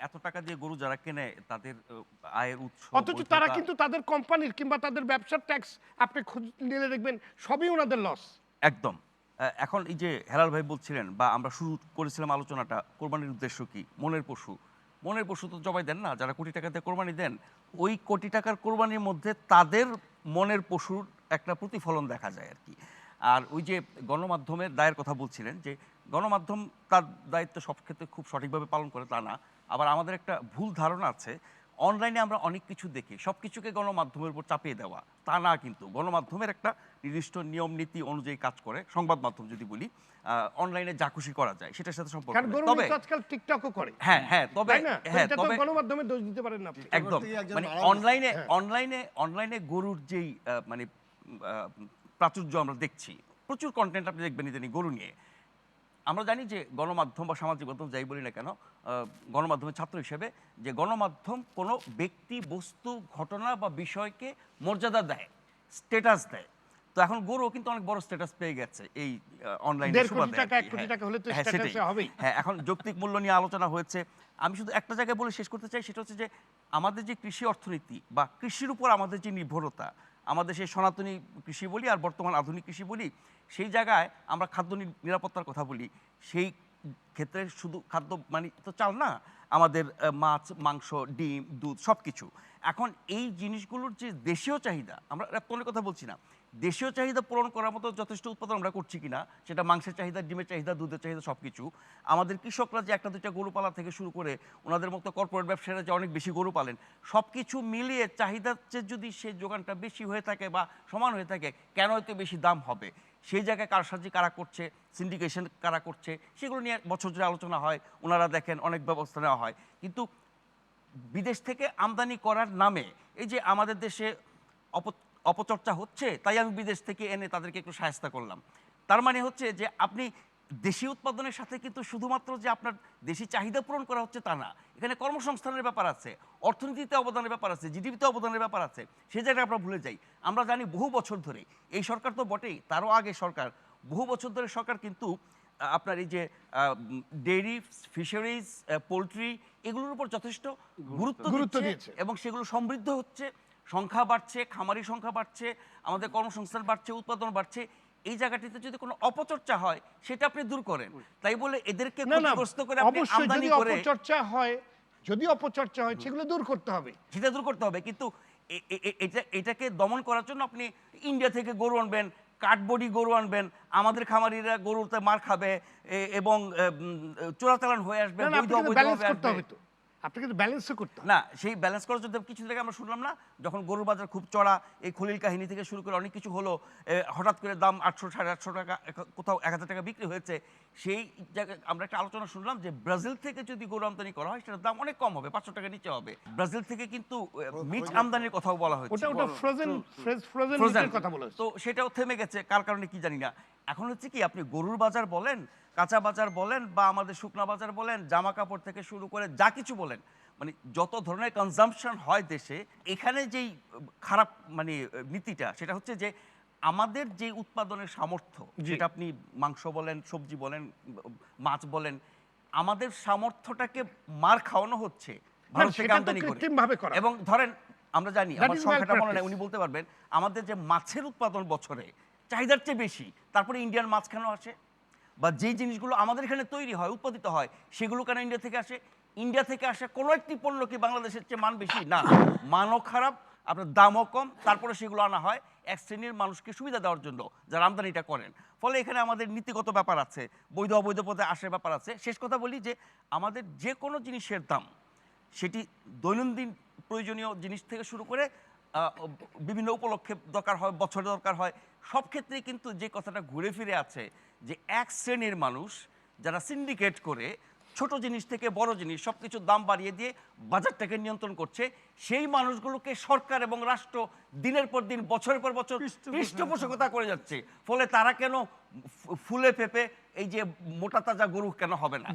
এত টাকা দিয়ে গরু যারা কেনে তাদের আয়ের উৎস অথচ তারা কিন্তু তাদের কোম্পানির কিংবা তাদের ব্যবসার ট্যাক্স আপনি খোঁজ নিলে দেখবেন সবই ওনাদের লস। একদম। এখন এই যে হেলাল ভাই বলছিলেন বা আমরা শুরু করেছিলাম আলোচনাটা, কোরবানির উদ্দেশ্য কি? মনের পশু। মনের পশু তো জবাই দেন না, যারা কোটি টাকা দিয়ে কোরবানি দেন। ওই কোটি টাকার কোরবানির মধ্যে তাদের মনের পশুর একটা প্রতিফলন দেখা যায় আরকি। আর ওই যে গণমাধ্যমের দায়ের কথা বলছিলেন যে গণমাধ্যম তার দায়িত্ব সব ক্ষেত্রে খুব সঠিকভাবে পালন করে তা না। আবার আমাদের একটা ভুল ধারণা আছে, অনলাইনে আমরা অনেক কিছু দেখি, সব কিছুকে গণমাধ্যমের উপর চাপিয়ে দেওয়া তা না, কিন্তু গণমাধ্যমের একটা নির্দিষ্ট নিয়ম নীতি অনুযায়ী কাজ করে। সংবাদ মাধ্যম যদি বলি, অনলাইনে যা খুশি করা যায় সেটার সাথে সম্পর্ক কারণ নেই। গরু তবে আজকাল টিকটকও করে, হ্যাঁ হ্যাঁ তবে তাই না? হ্যাঁ এটা তো তবে গণমাধ্যমের দোষ দিতে পারেন না আপনি। একদম একজন মানে মারা গেছে। অনলাইনে হ্যাঁ। অনলাইনে অনলাইনে গরুর যেই মানে প্রাচুর্য আমরা দেখছি, প্রচুর কন্টেন্ট আপনি দেখবেন ইদানিং গরু নিয়ে। আমরা জানি যে গণমাধ্যম বা সামাজিক মাধ্যম যাই বলি না কেন, গণমাধ্যমের ছাত্র হিসেবে, যে গণমাধ্যম কোনো ব্যক্তি বস্তু ঘটনা বা বিষয়কে মর্যাদা দেয়, স্ট্যাটাস দেয়। তো এখন গরু কিন্তু অনেক বড় স্ট্যাটাস পেয়ে গেছে এই অনলাইনে 1.5 কোটি টাকা 1 কোটি টাকা হলে তো স্ট্যাটাসে হবেই। হ্যাঁ, এখন যৌক্তিক মূল্য নিয়ে আলোচনা হয়েছে। আমি শুধু একটা জায়গায় বলে শেষ করতে চাই, সেটা হচ্ছে যে আমাদের যে কৃষি অর্থনীতি বা কৃষির উপর আমাদের যে নির্ভরতা, আমাদের সেই সনাতনী কৃষি বলি আর বর্তমান আধুনিক কৃষি বলি, সেই জায়গায় আমরা খাদ্য নিরাপত্তার কথা বলি। সেই ক্ষেত্রে শুধু খাদ্য মানে তো চাল না, আমাদের মাছ, মাংস, ডিম, দুধ সবকিছু। এখন এই জিনিসগুলোর যে দেশীয় চাহিদা, আমরা রপ্তানির কথা বলছি না, দেশীয় চাহিদা পূরণ করার মতো যথেষ্ট উৎপাদন আমরা করছি কিনা, সেটা মাংসের চাহিদা, ডিমের চাহিদা, দুধের চাহিদা সবকিছু। আমাদের কৃষকরা যে একটা দুইটা গরু পালা থেকে শুরু করে ওনাদের মতো কর্পোরেট ব্যবসায়ীরা যে অনেক বেশি গরু পালেন, সবকিছু মিলিয়ে চাহিদার চেয়ে যদি সে যোগানটা বেশি হয়ে থাকে বা সমান হয়ে থাকে, কেন এত বেশি দাম হবে? সেই জায়গায় কারসাজি কারা করছে, সিন্ডিকেশন কারা করছে, সেগুলো নিয়ে বছর ধরে আলোচনা হয়। ওনারা দেখেন অনেক ব্যবস্থা নেওয়া হয়, কিন্তু বিদেশ থেকে আমদানি করার নামে এই যে আমাদের দেশে অপচর্চা হচ্ছে, তাই আমি বিদেশ থেকে এনে তাদেরকে একটু সাহায্য করলাম। তার মানে হচ্ছে যে আপনি দেশি উৎপাদনের সাথে কিন্তু শুধুমাত্র যে আপনার দেশি চাহিদা পূরণ করা হচ্ছে তা না, এখানে কর্মসংস্থানের ব্যাপার আছে, অর্থনীতিতে অবদানের ব্যাপার আছে, জিডিপিতে অবদানের ব্যাপার আছে। সেই জায়গায় আমরা ভুলে যাই। আমরা জানি বহু বছর ধরে এই সরকার তো বটেই, তারও আগে সরকার, বহু বছর ধরে সরকার কিন্তু আপনার এই যে ডেইরি, ফিশারিজ, পোলট্রি, এগুলোর উপর যথেষ্ট গুরুত্ব দিচ্ছে এবং সেগুলো সমৃদ্ধ হচ্ছে, সংখ্যা বাড়ছে, খামারি সংখ্যা বাড়ছে, আমাদের কর্মসংস্থান বাড়ছে, উৎপাদন বাড়ছে। এই জায়গাটিতে যদি কোনো অপচর্চা হয় সেটা আপনি দূর করেন, তাই বলে এদেরকে ক্ষতিগ্রস্ত করে আপনি অবশ্যই আমদানি যদি করে অপচর্চা হয়, যদি অপচর্চা হয় সেগুলো দূর করতে হবে। সেটা দূর করতে হবে। কিন্তু এটাকে দমন করার জন্য আপনি ইন্ডিয়া থেকে গরু আনবেন, কাঠবডি গরু আনবেন, আমাদের খামারিরা গরুতে মার খাবে এবং চোরাচালান হয়ে আসবে, না, না, বৈধ আপনাকে ব্যালেন্স অবৈধভাবে করতে আসবে। হবে তো, আপনাকে তো ব্যালেন্সও করতে হবে। না, সেই ব্যালেন্স করার জন্য কিছু থেকে আমরা শুনলাম না, যখন গরুর বাজার খুব চড়া, এই খলিল কাহিনী থেকে শুরু করে অনেক কিছু হলো, হঠাৎ করে দাম 800 850 টাকা, কোথাও 1000 টাকা বিক্রি হয়েছে। সেই জায়গায় আমরা একটা আলোচনা শুনলাম যে ব্রাজিল থেকে যদি গরু আমদানি করা হয় সেটার দাম অনেক কম হবে, 500 টাকা নিচে হবে। ব্রাজিল থেকে কিন্তু মিট আমদানির কথাও বলা হচ্ছে, ওটা ফ্রোজেন ফ্রোজেন, মিটের কথা বলেছে। তো সেটাও থেমে গেছে, কার কারণে কি জানি না। এখন হচ্ছে কি, আপনি গরুর বাজার বলেন, কাঁচা বাজার বলেন, বা আমাদের শুকনা বাজার বলেন, জামা কাপড় থেকে শুরু করে যা কিছু বলেন, মানে যত ধরনের কনজাম্পশন হয় দেশে, এখানে যেই খারাপ মানে নীতিটা, সেটা হচ্ছে যে আমাদের যে উৎপাদনের সামর্থ্য, যেটা আপনি মাংস বলেন, সবজি বলেন, মাছ বলেন, আমাদের সামর্থ্যটাকে মার খাওয়ানো হচ্ছে ভারত থেকে আমদানি করে। এবং ধরেন আমরা জানি, আমার সংখ্যাটা মনে নাই, উনি বলতে পারবেন, আমাদের যে মাছের উৎপাদন বছরে চাহিদার চেয়ে বেশি, তারপরে ইন্ডিয়ান মাছ কেন আসে? বা যেই জিনিসগুলো আমাদের এখানে তৈরি হয়, উৎপাদিত হয়, সেগুলো কেন ইন্ডিয়া থেকে আসে? ইন্ডিয়া থেকে আসে কোনো একটি পণ্য কি বাংলাদেশের চেয়ে মান বেশি? না, মানও খারাপ, আপনার দামও কম, তারপরে সেগুলো আনা হয় এক শ্রেণীর মানুষকে সুবিধা দেওয়ার জন্য যারা আমদানিটা করেন। ফলে এখানে আমাদের নীতিগত ব্যাপার আছে, বৈধ অবৈধ পথে আসার ব্যাপার আছে। শেষ কথা বলি যে আমাদের যে কোনো জিনিসের দাম, সেটি দৈনন্দিন প্রয়োজনীয় জিনিস থেকে শুরু করে বিভিন্ন উপলক্ষে দরকার হয়, বছরে দরকার হয়, সব ক্ষেত্রেই কিন্তু যে কথাটা ঘুরে ফিরে আছে যে এক শ্রেণীর মানুষ যারা সিন্ডিকেট করে ছোট জিনিস থেকে বড় জিনিস সব কিছুর দাম বাড়িয়ে দিয়ে বাজারটাকে নিয়ন্ত্রণ করছে, সেই মানুষগুলোকে সরকার এবং রাষ্ট্র দিনের পর দিন, বছরের পর বছর পৃষ্ঠপোষকতা করে যাচ্ছে। ফলে তারা কেন ফুলে ফেপে এই যে মোটা তাজা গরু কেন হবে না?